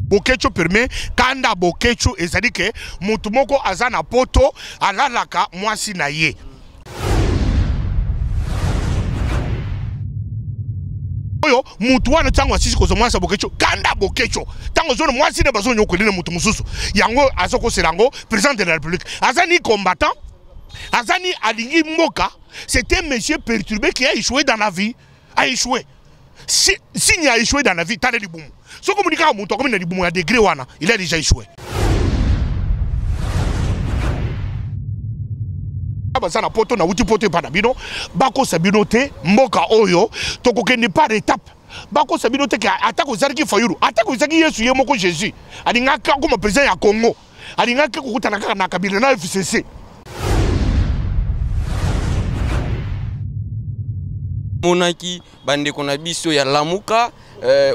Bokecho permet kanda bokecho ezali ke mutu moko azana poto alalaka mwasi na ye. Oyo mutu wana tango asisi kozo mwasa bokecho kanda bokecho tango zone mwasi ne bazo nyokolina mutu mususu yango azoko selango président de la République azani combattant azani alingi mboka. C'est un monsieur perturbé qui a échoué dans la vie, a échoué. S'il a échoué dans la vie, t'as des boum. Ce que vous dites, comme il a des boum à degré, il a déjà échoué. Bazana poto na uti poto pa na bino bako sabino te mboka oyo toko kende par étape bako sabino te ka atako zariki fayulu atako zaki Yesu ye moko Jésus alinga ka comme président ya Congo alinga ka kukutana kaka na kabila na FCC. Monaki bandeko na biso ya Lamuka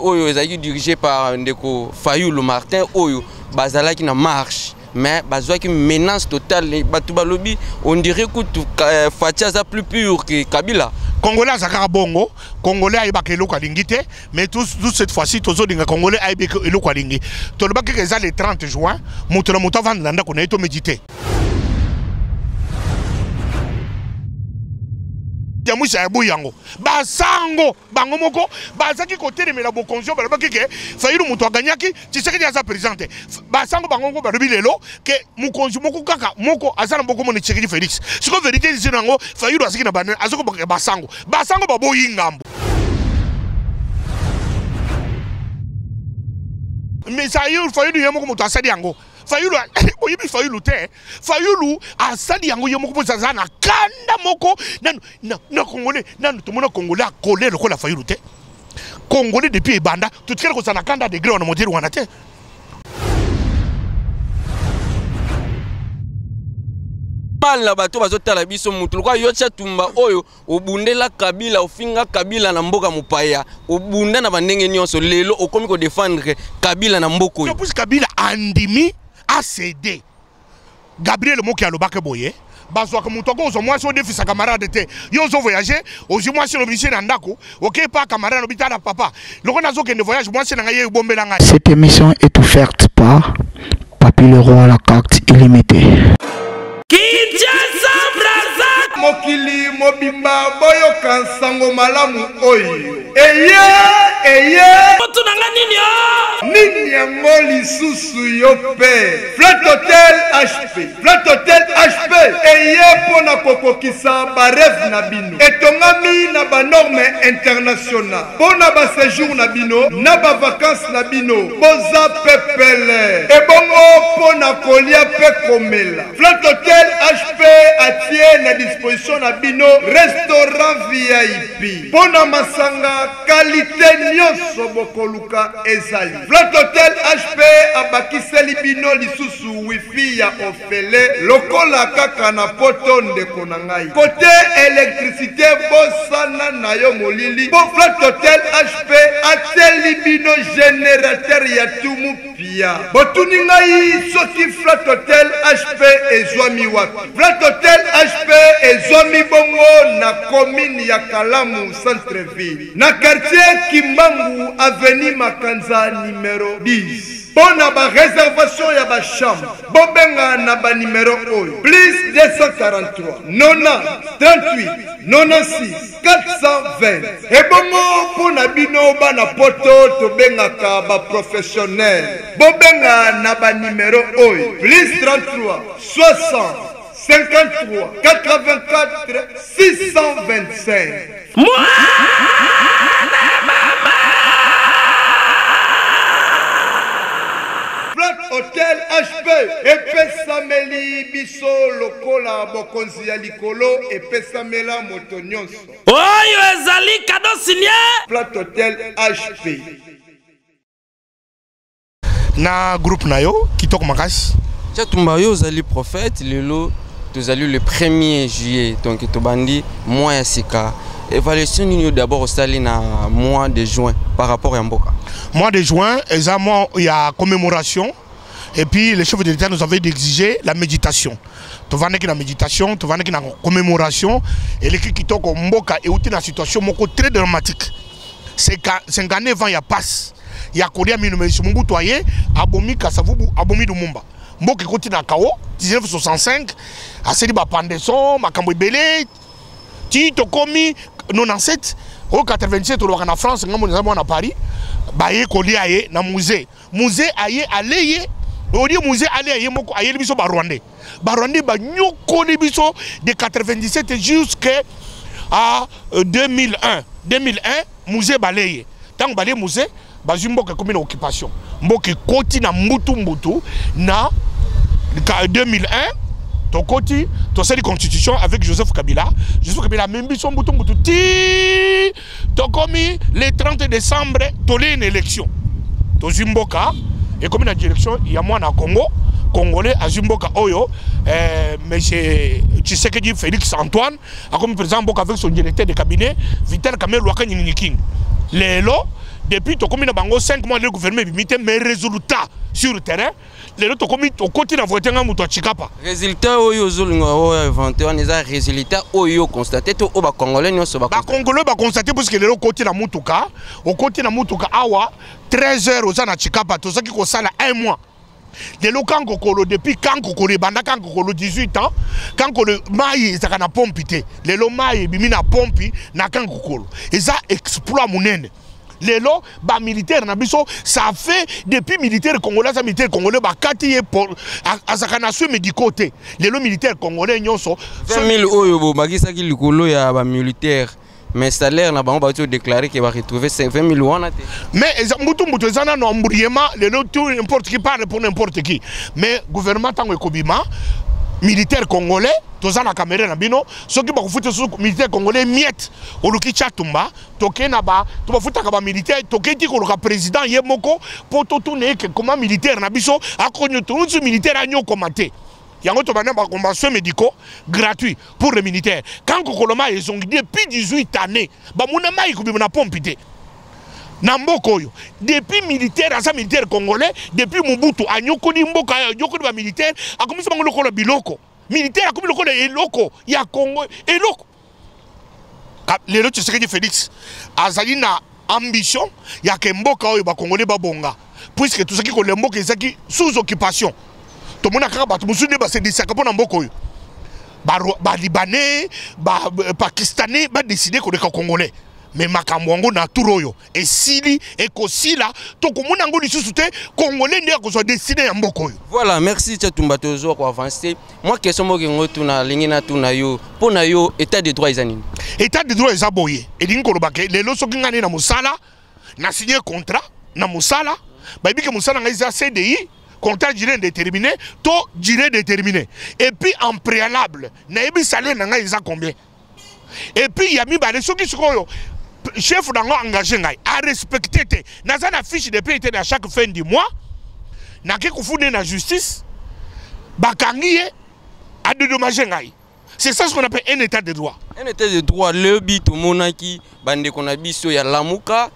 oyo ezaki dirigé par ndeko Fayulu Martin oyo bazalaki na marche mais bazwaki menace totale batu balobi on dirait que Fatia za plus pur que Kabila. Congolais azaka bongo Congolais ayebaka eloko alingi te mais tout cette fois-ci tozodinga Congolais ayebaka eloko alingi tolobaki que eza le 30 juin moto na moto avanda ndako na eto méditer Yamusa ya buyango basango bango moko bazaki côté de la bokonjo balobaki ke Fayulu muto aganyaki Tshisekedi aza président basango bango ko balobi lelo ke mukonjo moko kaka moko azana boko moni Tshisekedi Félix siko vérité zinango Fayulu asiki na banane azoko basango baboyi ngambo mais Fayulu yemo ko muto asali yango Fayulu oyibi Fayulu te Fayulu asali yango yemo ko zana kanda moko na Congolais nanu tomona Congolais a collé le ko la Fayulu te Congolais depuis ebanda tout kere ko sana kanda degré on modeli wana te mal na bato bazotala biso mutu kwa yocha tumba oyo obundela Kabila ofinga Kabila na mboka mupaya obunda na bandenge nyonso lelo okomi ko défendre Kabila na mboko yo plus Kabila andimi a cédé Gabriel Moki alobaka boye bazwa ka mutu ko zo mwasi o défi sa camarade te yo zo voyager ozi mwasi no biche na ndako OK pas camarade no bitana papa loko nazo kende voyage mwasi na ngaye bombela ngai. Cette émission est offerte par Papi le roi à la carte illimitée. Mokili mobimba boyo kansango malamu oyo eye nini yango lisusu yo pe Flat Hotel HP eye pona kokokisa bareve na bino etongami na banorme international pona baséjour na bino na bavacances na bino boza pepele ebongo pona kolia pe komela Flat Hotel HP atie na disposition na bino restaurant VIP pona masanga qualité nyonso bokoluka ezali Flat Hotel HP abakiseli bino lisusu wifi ya ofele lokola kaka na poto ndeko na ngai côté électricité bosana na yo molili po Flat Hotel HP ateli bino générateur ya tumu pia botuni ngai soki Flat Hotel HP ezwami wapi Flat Hotel HP ezwami bongo na commune ya Kalamu centre-ville na quartier Kimbangu avenue Makanza numéro 10 Bona ba réservation ya ba chambre bobenga na ba numéro oyo plus 243 90 38 96 420 ebongo pona bino bana poto tobengaka ba professionnel bobenga na ba numéro oyo plus 33 60 53 84 625 Hotel HP epesameli biso lokola bokonzi ya likolo epesamela moto nyonso oyo ezali kado signé Flat Hotel HP na groupe na yo kitoko makasi chatumba yo zali prophète lelo tozali le 1er juillet donc tobandi mois ya sika évaluation nini d'abord au sali na mois de juin par rapport à mboka mois de juin exactement il y a commémoration. Et puis les chefs de l'État nous avaient exigé la méditation. Tu vas dans la méditation, tu vas dans la commémoration. Et les qui mboka et dans une situation très dramatique. C'est qu'un année avant il y a passe. ya kolia mino mais Mobutu aye abomi Kasavubu abomi Lumumba mboka ekoti na kao 1965 aseli ba pandeson makambo ebele ti tokomi 97 au 87 to na France ngamo na Paris ba ye kolia ye na musée aye aleye Odi musée allé aye moko aye biso ba Rwandais ba nyokoli biso de 97 jusqu'à 2001 musée baleye tant balé musée bazwi mboka comme une occupation mboka koti na mbutu na 2001 to koti to sali constitution avec Joseph Kabila même biso mbutu ti to komi le 30 décembre tolé une élection to zimboka et comme la direction il y a moi na Congo Congolais à Zimboka Oyo monsieur Tshisekedi Félix Antoine a comme président Mboka avec son directeur de cabinet Vital Kamerhe Lwakanyini King lelo depuis to comme na bango 5 mois le gouvernement bimité mais résultat sur le terrain lelo to comme to côté na voter nga muto chikapa résultat oyo zolinga o inventé on les résultat oyo constaté to o ba congolais nyonso ba congolais ba constaté parce que lelo côté na mutuka au côté na mutuka awa 13h aux na chikapa to ça qui ko sala 1 mois de l'Okangokolo depuis Kankokolo banda Kankokolo 18 ans Kankokolo maï ça kana pompité le lo maï bimi na pompi na Kankokolo et ça exploit munene lelo ba militaire na biso ça fait depuis militaire congolais ça militaire congolais ba kati pour azakana so médicoté lelo militaire congolais nyonso 20 000 oyo bo bakisa ki likolo ya ba militaire mais salaire na bango ba déclarer que va retrouver 20 000 wana te mais mutu ezana no mbriema lelo tout n'importe qui parle pour n'importe qui mais gouvernement tango ekobima militaire congolais tozana caméra na bino soki ba kufuta militaire congolais miette oluki chatumba toke na ba to ba futa ka ba militaire toke ti ko ka président ye moko poto tourner que comment militaire na biso akonyo tout militaire anyo commenter yango to bana ba combat soins médicaux gratuits pour les militaires quand kokoloma ils ont depuis 18 années ba muna mai ko bima na pompité Namboko yo depuis militaire asa militaire congolais depuis Mobutu anyokoni mboka anyokoni ba militaire akomisa bango lokolo biloko militaire akomi lokolo eloko ya Congo eloko lelo Tshisekedi Félix azali na ambition ya ke mboka oyo ba congolais ba bonga puisque tout ce qui ko le mboka ezaki sous occupation to mona kaka batu musude ba se disaka pona mboka oyo ba libanais ba pakistanais ba décider ko leka congolais mais makamwango na turoyo et sili et kosila to komona ngo lisusu te congolais ndia ko so destiné ya mboko yo. Voilà, merci Tchatumba tozo ko avancer. Moi question mo ngo tuna lingina tuna yo pona yo état de droit ezanini. État de droit ezaboye et lingo lobake lelo soki ngani na musala na signer contrat na musala ba bike musala ngai za CDI contrat durée indéterminée to durée déterminée et puis en préalable na yebi salaire na ngai za combien et puis yami ba soki sikoyo chef d'ango engagé ngai à respecter te naza na fiche de paie à chaque fin du mois na ke kufune na justice bakangiye a dédommager ngai. C'est ça ce qu'on appelle un état de droit. Un état de droit le bito monaki bande kona biso ya Lamuka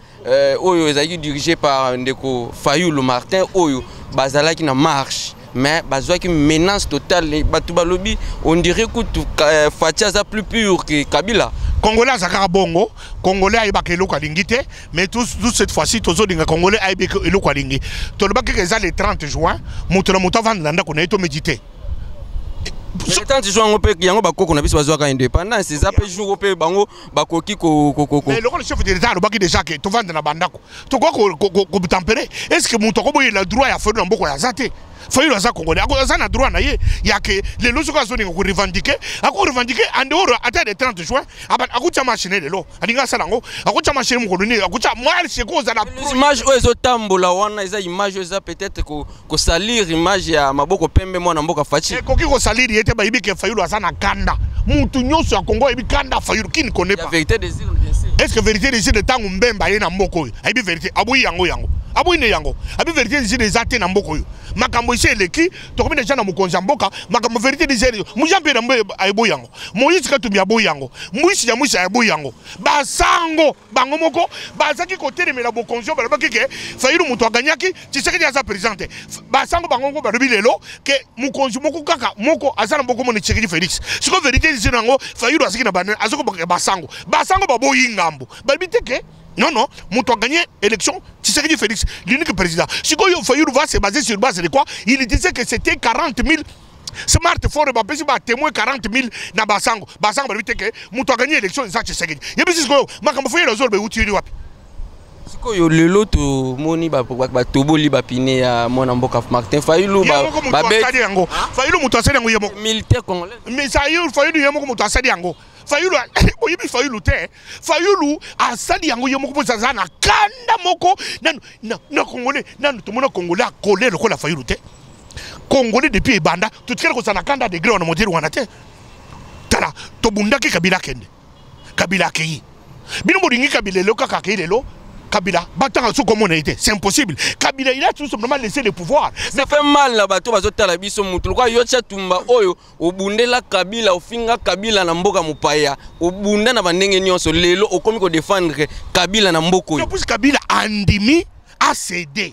oyo ezaki dirigé par ndeko Fayulu Martin oyo bazalaki na marche mais bazwaki menace totale batu balobi on dirait que Fatia za plus pur que Kabila. Congolais zakara bongo, Congolais aibaka eloko alingi te, mais tout cette fois-ci tozo dinga Congolais aibaka eloko alingi. Tolobaki que le 30 juin, mutu na mutu avanda ndako na eto méditer. Le 30 juin on peut yango bakoko na biso bazwaka indépendance, c'est ça peut jour pe bango bakoki ko. Mais le chef de l'État alobaki déjà que tovanda na bandako. To ko tempérer. Est-ce que mutu ko boye le droit ya faire na mboko ya zate? Fayulu aza Congolais, aza na droit na ye ya que les lois sont ko revendiquer, en dehors à le 30 juin, akucha machine lelo, alinga salango, akucha machine mo koloni, akucha moi c'est cause à la image ozo tambola wana eza image eza peut-être ko salir image ya maboko pembe mwana mboka Fachi. Ko ko salir yete ba ibike Fayulu aza na kanda. Mutu nyonso ya Congo ebi kanda Fayulu qui ne connaît pas. La vérité désir bien sûr. Est-ce que vérité désir de tangu mbemba ye na mboko yo? Aibi vérité aboyi yango. Aboyi ne yango. Abi vérité désir des até na mboko yo. Makambo ise leki to komi deja na mukonza mboka makambo vérité désir mujambe na aibo yango. Moïse Katumbi aboyi yango. Moïse ya Moïse aboyi yango. Basango bango moko bazaki côté de la bokonzo ba bakike Fayulu muto aganyaki Tshisekedi aza présidente. Basango bango ko ba lelo ke mukonzo moko kaka moko azana mboko mo Tshisekedi Félix. Siko vérité désir nango Fayulu aziki na banana azoko basango. Basango baboyi ngambo. Ba biteke Non, non, Moutou a gagné l'élection, Tshisekedi Félix, l'unique président. Si Fayoulou va se baser sur base de quoi? Il disait que c'était 40 000 smartphones, il va témoin 40 000 dans Basango. Basango va dire que Moutou a gagné l'élection, c'est Tshisekedi. Il y a plus de ma campagne de zone, où tu es. Sikoyo lelo to moni ba toboli ba pine ya mona mboka Martin Fayoulou ba Fayoulou Moutou asali yango yemo militaire congolais. Mais ça Fayoulou yemo Moutou asali yango. Fayoulou oyebi Fayoulou te. Fayoulou asali yango yemo ko za na kanda moko na congolais nanu to mona congolais collé le ko la Fayoulou te. Congolais depuis ebanda tout kele ko sana kanda degré on monter wana te. Tala to bundaki Kabila kende. Kabila kei. Bino moringi Kabila lo kaka kei lelo. Kabila, c'est impossible. Kabila, il a tout simplement laissé le pouvoir. Ça fait mal là, bato bazotala biso mutu. Kwa yocha tumba oyo, obundela Kabila, ofinga Kabila na mboka mupaya. Obunda na bandenge nyonso lelo okomi ko défendre Kabila na mboko yo. Parce que Kabila andimi a cédé.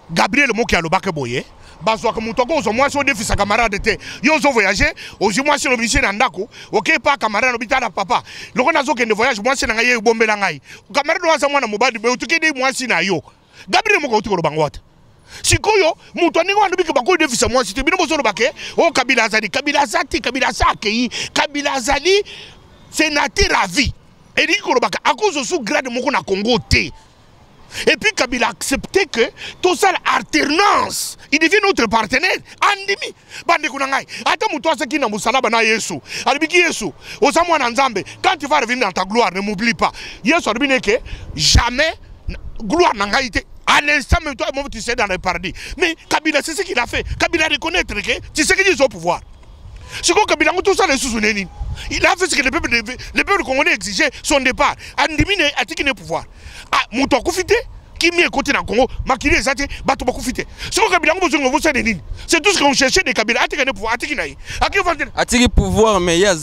Gabriel Moki a lobake boye. Bazwa ka mutu ko zo moi so défi sa camarade te. Yo zo voyager, ozi moi sur l'obligé na ndako. OK pas camarade obitana papa. Loko nazo ke ne voyage moi c'est na ngai bombela ngai. Camarade wa za mwana mobadi be utukede moi si na yo. Gabriel Moki utukolo bangwata. Sikoyo mutu aningo andubiki bako défi sa moi si te bino bozo lobake. O Kabila azali, Kabila azati, Kabila sakei, Kabila azali sénateur à vie. Et dit ko lobaka à cause sous grade moko na Congo te. Et puis Kabila a accepté que tout ça alternance, il devient notre partenaire. Andimi, bande kunangai. Ata mutu asaki na musalaba na Yesu. Alibiki Yesu. Osamwa na Nzambe. Quand tu vas revenir dans ta gloire, ne m'oublie pas. Yesu alibine que jamais gloire n'angai te. À l'instant même toi, tu sais dans le paradis. Mais Kabila, c'est ce qu'il a fait. Kabila reconnaître que tu sais qu'il est au pouvoir. C'est quoi Kabila, tout ça les sous-sounéni. Il a fait ce que le peuple congolais exigeait son départ. Andimi a dit qu'il n'est pouvoir. Ah, Moutou a profité. Qui m'y est côté dans le Congo, Makili est zate, Batou a profité. C'est quoi Kabila, c'est tout ce qu'on cherchait de Kabila. Atiki n'est pouvoir, Atiki naï. Atiki pouvoir, mais il y a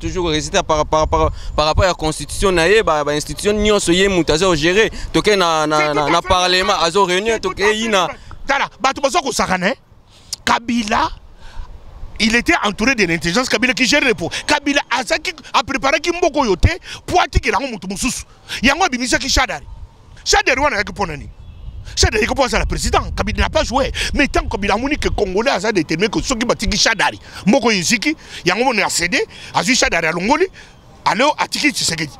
toujours récité par rapport à la constitution, l'institution, nous sommes Moutazo géré, toqué na parlement, azo réuni, toqué ina. Tala, Batou Basoko Sarane, Kabila. Il était entouré de l'intelligence Kabila qui gère le pot. Kabila a préparé Kimboko Yote pour attirer la Moutou Moussous. Yango Bimisa qui Chadari. Chadari wana yaki ponani. Chadari yaki pour la président. Kabila n'a pas joué. Mais tant que Kabila moni que Congolais a déterminé que ceux qui battent Chadari. Moko Yiziki, Yango moni a cédé, a joué Chadari à Longoli, alors attirer Tshisekedi.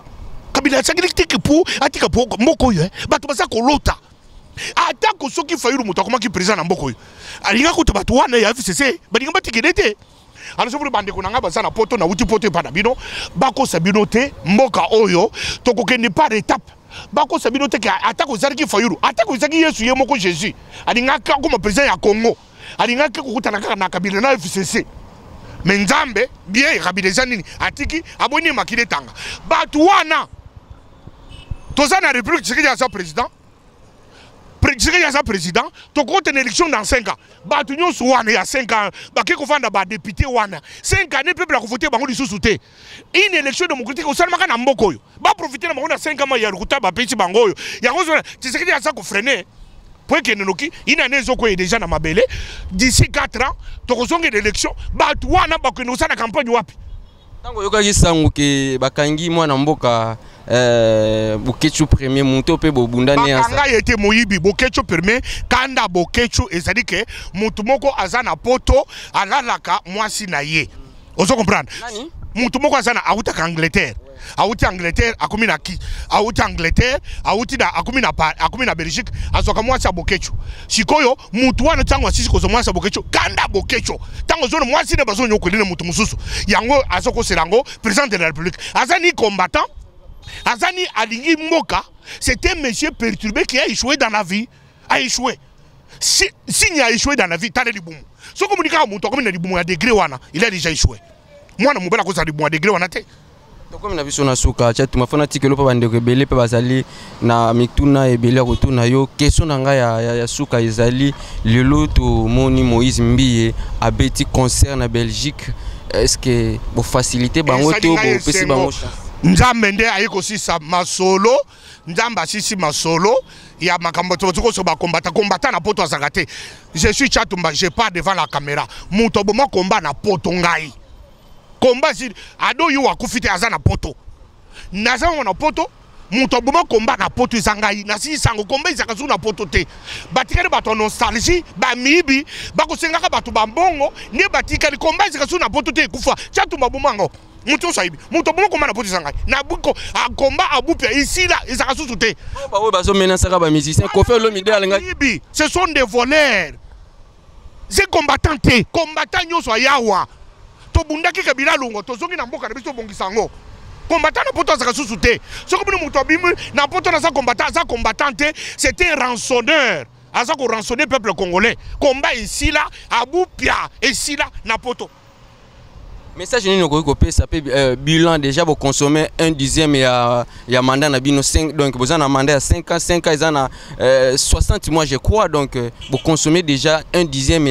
Kabila a sacrifié pour attirer pour Moko Yo. Batou Basa Kolota. Attaque ceux qui faillent le mouton comment qui présent en Moko. Alinga ko tabatu wana ya FCC balinga batikidete alors so bande ko nanga basana poto na uti poto pa na bino bako sabino te mboka oyo to ko kende par étape bako sabino te ka attaque zarki fayulu attaque zaki Yesu ye moko Jésus alinga ka ko président ya Congo alinga ka ko kutana na Kabila na FCC mais Nzambe bien Kabila zanini atiki aboni makile tanga batu wana toza na république c'est ya sa président il y a un président, tu comptes une élection dans 5 ans. Il y a 5 ans, il y a des députés. 5 ans, le peuple a voté pour soutenir. Une élection démocratique, il y a un Mboko. Il va profiter de 5 ans, il y a un pays Bango. Il y a un ça qui freine. Pour que nous il y a un déjà dans ma belle. D'ici 4 ans, tu as une élection. Tu as une campagne. Tango yoka sango ke bakangi mwana mboka Bokecho premier monto pe bobunda ne asa. Bakanga yete moyibi Bokecho premier kanda Bokecho ezali ke mutu moko azana poto alalaka mwasi na ye. Ozo comprendre? Nani? Mutu moko azana auta ka Angleterre. Auti Angleterre akumi na ki. Auti Angleterre, auti da akumi na Belgique, azoka mwasi Bokecho. Sikoyo mutu wana tango asisi ko mwasi Bokecho kanda Bokecho. Tango zone mwasi ne bazo nyokolina mutu mususu. Yango azoko serango président de la République. Azani combattant Azani Alingi Moka, c'était un monsieur perturbé qui a échoué dans la vie. A échoué. S'il a échoué dans la vie, t'as des boum. Ce communiqué à mon tour, comme il a dit boum à degré, il a déjà échoué. Moi, je ne sais pas si boum à degré, on a été. Comme on a vu sur la souka, tu m'as fait un article pour bande rebelle, pour bazali na mituna et belle retourna yo. Question nanga ya souka izali le lot moni Moïse Mbiye a bêti concert na Belgique. Est-ce que pour faciliter bango to pour pesi bango Nzamende ayiko sisa masolo Nzamba sisi masolo ya makambo toko so ba combattant na poto azakate. Je suis Chatumba, je pars devant la caméra. Muto bomo combat na poto ngai. Combat si ado yu akufite azana poto. Naza na poto Muto boma combat na poto izangai na si sango combat izakazu na poto te. Batikali bato nostalgie, ba mibi, bako sengaka bato bambongo, ne batikali combat izakazu na poto te kufa. Chatu mabumango. Muto saibi. Muto boma combat na poto izangai. Na buko a combat abupia ici là izakazu te. Ba we bazo menacer ba musicien ko fait l'homme idéal nga. Ce sont des voleurs. C'est combattant te, combattant nyoso yawa. To bundaki kabila lungo, to zongi na mboka na biso bongisango. Combattant na poto za kasusu te. So ko muto bimu na poto na sa combattant te, c'était un rançonneur. Asa ko rançonner peuple congolais. Combat ici là, abupia ici là na poto. Message ni noko ko pesa pe bilan déjà vous consommer 1/10 ya mandat na bino 5 donc vous en a mandat à 5 ans ils en a 60 mois je crois donc vous consommez déjà 1/10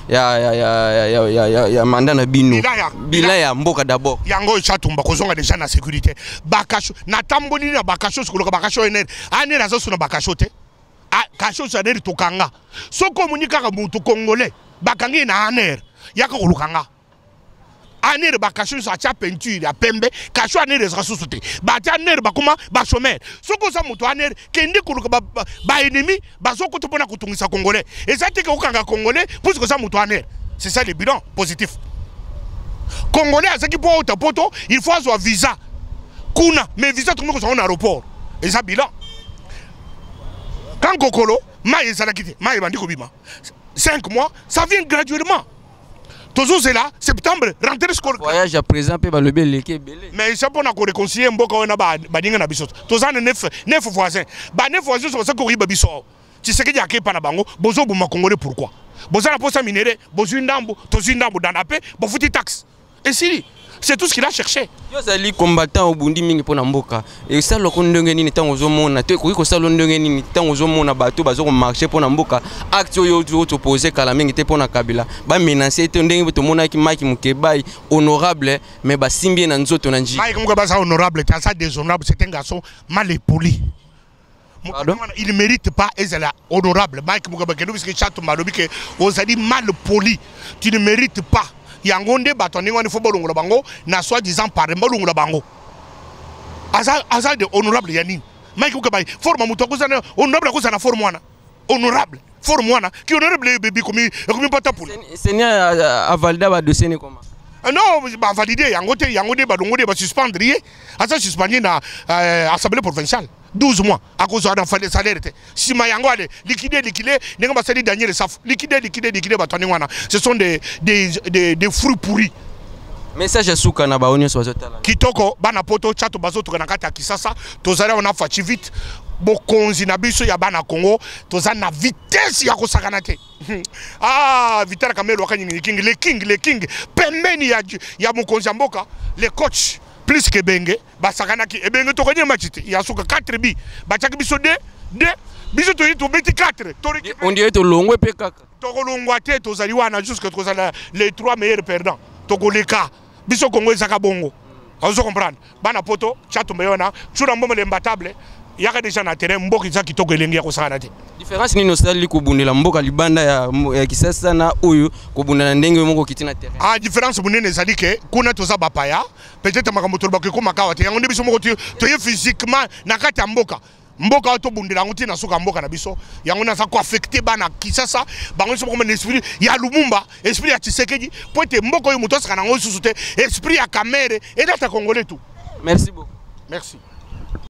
ya mandat na bino bilan ya mboka d'abord yango chatumba kozonga déjà na sécurité bakasho na tamboni na bakasho sikuloka bakasho ene ane nazo suna bakasho te a kasho saneri tokanga soko munika ka mutu congolais bakangi na aner yaka kolukanga aner bakasho sa cha peinture ya pembe kasho aner za susute ba ta aner bakuma ba chômeur soko za mutu aner kendi kuluka ba ennemi bazoko to pona kutungisa congolais et ça te ka okanga congolais pour que ça mutu aner c'est ça le bilan positif congolais à ce qui peut autre poto il faut avoir visa kuna mais visa tout le monde dans aéroport et ça bilan quand kokolo maï ça la quitter maï bandi ko bima 5 mois ça vient graduellement. Toujours c'est là, septembre, rentrée scolaire. Voyage à présent, peut le belé. Mais c'est pour nous réconcilier, mboka on a badinga na biso. Tous en 9 voisins. Ba 9 voisins sont ça koriba biso. Tu sais que y a pas na bango, bozo buma congolais pourquoi? Bozo na posa minéré, bozo ndambo, tozu ndambo dans la paix, bo futi taxe. Et si c'est tout ce qu'il a cherché. Yo zali combattant au bundi mingi pona mboka. Et ça loko ndenge nini tango zo mona, te ko sala ndenge nini tango zo mona bato bazo ko marcher pona mboka. Acte yo to poser kala mingi te pona Kabila. Ba menacer te ndenge to mona ki Mike Mukebai honorable mais ba simbi na nzoto na nji. Mike Mukebai ça honorable, ça déshonorable, c'est un garçon mal poli. Il ne mérite pas être honorable. Mike Mukebai que nous que chatou malobi que ozali mal poli. Tu ne mérites pas. Yangonde batoni wani fo bolongola bango na soi disant par bolongola bango azal de honorable yani Mike Mukebai forme muto ko sana honorable ko sana forme wana honorable forme wana ki honorable bébé comme pata pour Seigneur avalida ba dossier ni comment non ba valider yangonde ba dongo de ba suspendre asa suspendre na assemblée provinciale 12 mois à cause de salaire. Si ma yango ale liquider, n'est pas sali Daniel Saf. Liquider, batoni wana. Ce sont des fruits pourris. Message à Souka na baonyo swazotala. Kitoko bana poto chato bazoto na kata Kisasa. Tozala on a fachi vite. Bokonzi na biso ya bana Congo. Tozala na vitesse ya kosakana te. Ah, Vitara Kamelo wakani le king. Pembeni ya mokonzi mboka, les coachs. Plus que Benge, Basakanaki, et Benge to gagner match. Il y a 4 bi. Bachaki biso 2, biso to 4. On dirait to longo pe kaka. To longo te to zali wana jusque to zala les 3 meilleurs perdants. To goleka. Biso Congo ezaka bongo. Vous comprendre. Bana poto, chato meyona, chura mbombe le mbatable. Yaka déjà na terrain mboka izaki to gelengi ya kosana te. Différence ni nostalgie ko bundela mboka libanda ya Kisasa na oyo ko bundela ndenge moko kitina terrain. Ah différence bunene ezali ke kuna toza bapaya peut-être makambo to bakeko makawa te yango nde biso moko to ye physiquement na kati ya mboka to bundela nguti na suka mboka na biso yango na sa ko affecter bana Kisasa bango so comme esprit ya Lumumba esprit ya Tshisekedi pote mboka yo muto saka na ngo susu te esprit ya Kamere et data congolais tout. Merci beaucoup. Merci.